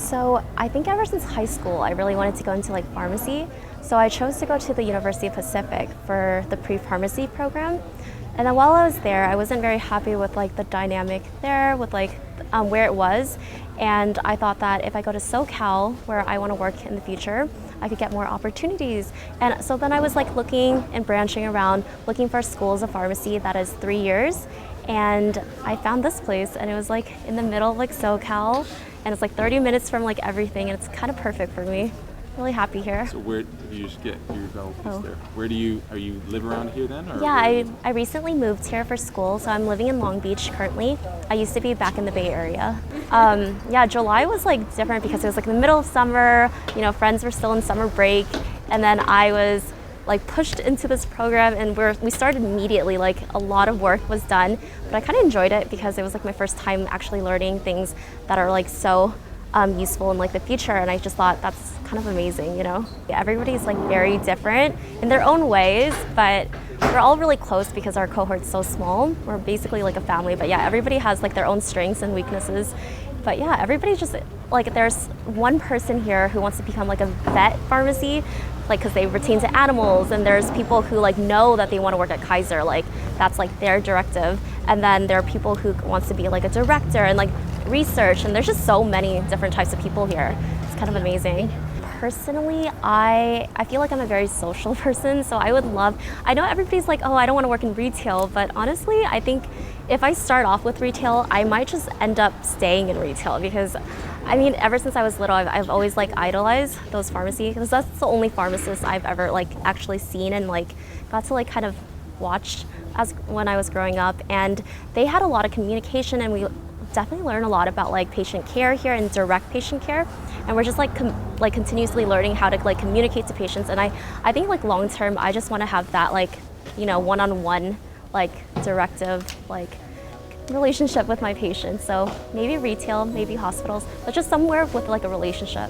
So I think ever since high school, I really wanted to go into like pharmacy. So I chose to go to the University of Pacific for the pre-pharmacy program. And then while I was there, I wasn't very happy with like the dynamic there, with like where it was. And I thought that if I go to SoCal, where I want to work in the future, I could get more opportunities. And so then I was like looking and branching around, looking for schools of pharmacy that is 3 years. And I found this place, and it was like in the middle of like SoCal, and it's like 30 minutes from like everything, and it's kind of perfect for me. Really happy here. So where did you just get your developments there? Where do you live around here then? Or yeah, I recently moved here for school, so I'm living in Long Beach currently. I used to be back in the Bay Area. Yeah, July was like different because it was like the middle of summer, you know, friends were still in summer break, and then I was like pushed into this program, and we started immediately. Like a lot of work was done, but I kind of enjoyed it because it was like my first time actually learning things that are like so useful in like the future, and I just thought that's kind of amazing, you know? Everybody's like very different in their own ways, but we're all really close because our cohort's so small. We're basically like a family, but yeah, everybody has like their own strengths and weaknesses. But yeah, everybody's just like, there's one person here who wants to become like a vet pharmacy, like because they retain to animals, and there's people who like know that they want to work at 𝐀𝐬𝐬, like that's like their directive. And then there are people who wants to be like a director and like research, and there's just so many different types of people here. It's kind of amazing. Personally, I feel like I'm a very social person, so I would love, I know everybody's like, oh, I don't want to work in retail, but honestly, I think if I start off with retail, I might just end up staying in retail because, I mean, ever since I was little, I've always like idolized those pharmacy, because that's the only pharmacist I've ever like actually seen and like got to like kind of watch as when I was growing up, and they had a lot of communication, and we definitely learn a lot about like patient care here and direct patient care, and we're just like continuously learning how to like communicate to patients. And I think like long term, I just want to have that like, you know, one-on-one like directive like relationship with my patients. So maybe retail, maybe hospitals, but just somewhere with like a relationship.